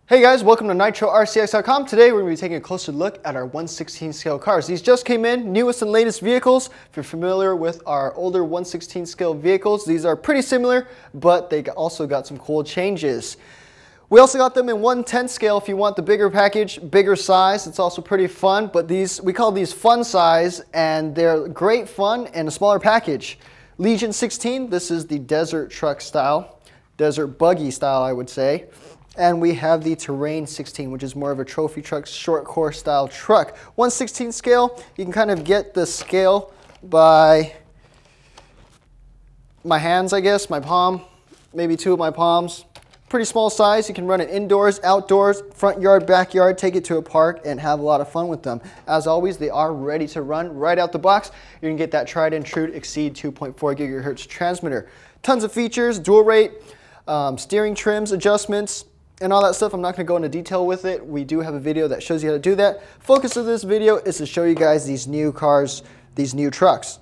Hey guys, welcome to NitroRCX.com. Today we're going to be taking a closer look at our 1/16 scale cars. These just came in, newest and latest vehicles. If you're familiar with our older 1/16 scale vehicles, these are pretty similar, but they also got some cool changes. We also got them in 1/10 scale if you want the bigger package, bigger size. It's also pretty fun, but we call these fun size, and they're great fun and a smaller package. Legion 16, this is the desert truck style, desert buggy style I would say. And we have the Terrain 16, which is more of a trophy truck, short core style truck. 1/16 scale, you can kind of get the scale by my hands, I guess, my palm, maybe two of my palms. Pretty small size. You can run it indoors, outdoors, front yard, backyard, take it to a park and have a lot of fun with them. As always, they are ready to run right out the box. You're going to get that tried and true Exceed 2.4 gigahertz transmitter. Tons of features, dual rate, steering trims, adjustments, and all that stuff. I'm not going to go into detail with it. We do have a video that shows you how to do that. Focus of this video is to show you guys these new cars, these new trucks.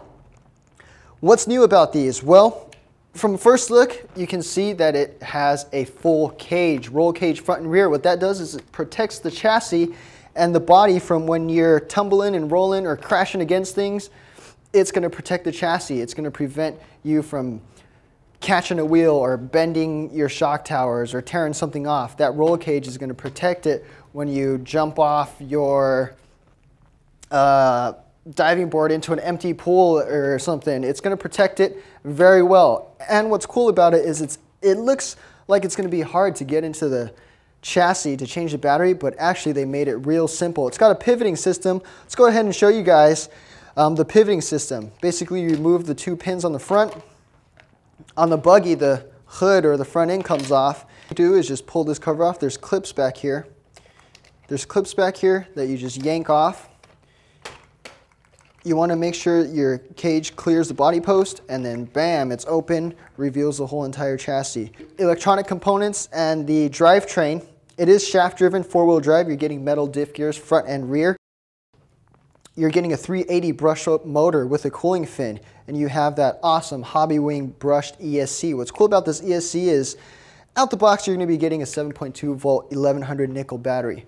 What's new about these? Well, from first look, you can see that it has a full cage, roll cage front and rear. What that does is it protects the chassis and the body from when you're tumbling and rolling or crashing against things. It's going to protect the chassis. It's going to prevent you from catching a wheel or bending your shock towers or tearing something off. That roll cage is going to protect it when you jump off your diving board into an empty pool or something. It's going to protect it very well. And what's cool about it is it looks like it's going to be hard to get into the chassis to change the battery, but actually they made it real simple. It's got a pivoting system. Let's go ahead and show you guys the pivoting system. Basically, you remove the two pins on the front. On the buggy, the hood or the front end comes off. What you do is just pull this cover off. There's clips back here. There's clips back here that you just yank off. You want to make sure your cage clears the body post, and then bam, it's open, reveals the whole entire chassis. Electronic components and the drivetrain. It is shaft-driven, four-wheel drive. You're getting metal diff gears front and rear. You're getting a 380 brush-up motor with a cooling fin, and you have that awesome Hobby Wing brushed ESC. What's cool about this ESC is, out the box, you're going to be getting a 7.2 volt 1100 nickel battery.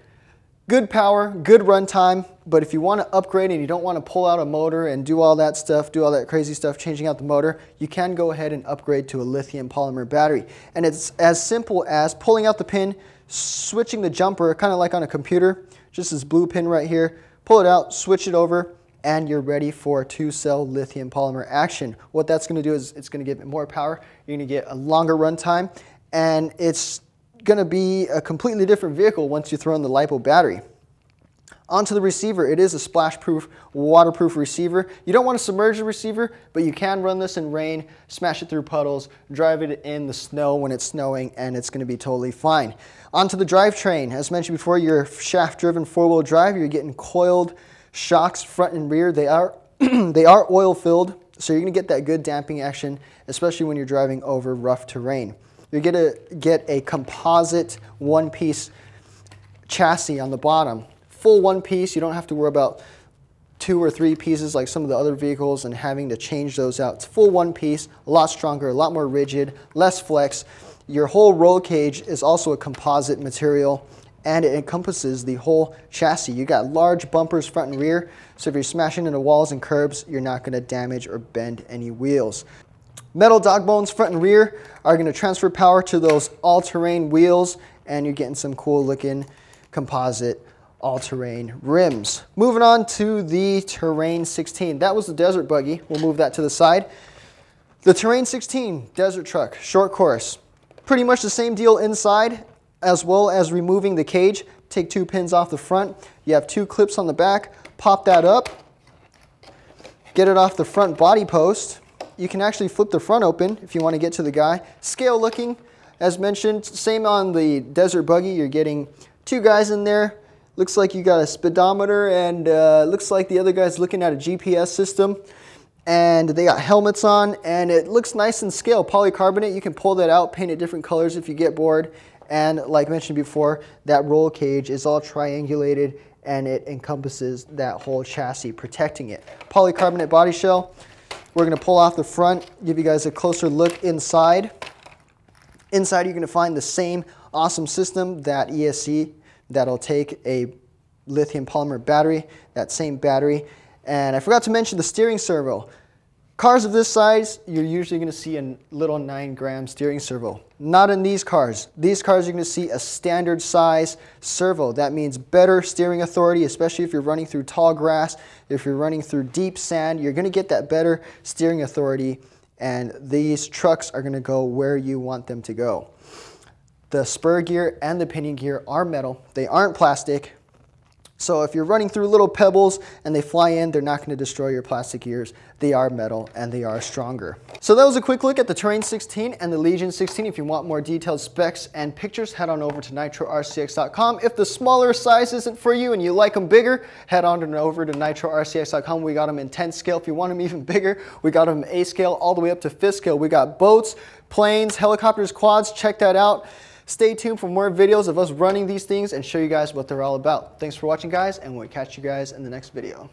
Good power, good runtime, but if you want to upgrade and you don't want to pull out a motor and do all that stuff, do all that crazy stuff, changing out the motor, you can go ahead and upgrade to a lithium polymer battery. And it's as simple as pulling out the pin, switching the jumper, kind of like on a computer, just this blue pin right here. Pull it out, switch it over, and you're ready for 2-cell lithium polymer action. What that's going to do is it's going to give it more power. You're going to get a longer run time, and it's going to be a completely different vehicle once you throw in the LiPo battery. Onto the receiver. It is a splash-proof, waterproof receiver. You don't want to submerge the receiver, but you can run this in rain, smash it through puddles, drive it in the snow when it's snowing, and it's going to be totally fine. Onto the drivetrain. As mentioned before, you're shaft-driven four-wheel drive. You're getting coiled shocks front and rear. They are oil-filled, so you're going to get that good damping action, especially when you're driving over rough terrain. You're going to get a composite one-piece chassis on the bottom. Full one piece. You don't have to worry about 2 or 3 pieces like some of the other vehicles and having to change those out. It's full one piece, a lot stronger, a lot more rigid, less flex. Your whole roll cage is also a composite material, and it encompasses the whole chassis. You got large bumpers front and rear, so if you're smashing into walls and curbs, you're not going to damage or bend any wheels. Metal dog bones front and rear are going to transfer power to those all-terrain wheels, and you're getting some cool looking composite all-terrain rims. Moving on to the Terrain 16. That was the desert buggy. We'll move that to the side. The Terrain 16 desert truck, short course. Pretty much the same deal inside, as well as removing the cage. Take 2 pins off the front. You have 2 clips on the back. Pop that up. Get it off the front body post. You can actually flip the front open if you want to get to the guy. Scale looking, as mentioned, same on the desert buggy. You're getting 2 guys in there. Looks like you got a speedometer, and looks like the other guy's looking at a GPS system. And they got helmets on, and it looks nice in scale. Polycarbonate, you can pull that out, paint it different colors if you get bored. And like mentioned before, that roll cage is all triangulated, and it encompasses that whole chassis, protecting it. Polycarbonate body shell. We're going to pull off the front, give you guys a closer look inside. Inside, you're going to find the same awesome system, that ESC, that'll take a lithium polymer battery, that same battery. And I forgot to mention the steering servo. Cars of this size, you're usually going to see a little 9-gram steering servo. Not in these cars. These cars, you're going to see a standard size servo. That means better steering authority, especially if you're running through tall grass, if you're running through deep sand, you're going to get that better steering authority, and these trucks are going to go where you want them to go. The spur gear and the pinion gear are metal. They aren't plastic. So if you're running through little pebbles and they fly in, they're not going to destroy your plastic gears. They are metal and they are stronger. So that was a quick look at the Terrain 16 and the Legion 16. If you want more detailed specs and pictures, head on over to nitrorcx.com. If the smaller size isn't for you and you like them bigger, head on over to nitrorcx.com. We got them in 10 scale. If you want them even bigger, we got them in A scale all the way up to 5th scale. We got boats, planes, helicopters, quads. Check that out. Stay tuned for more videos of us running these things and show you guys what they're all about. Thanks for watching, guys, and we'll catch you guys in the next video.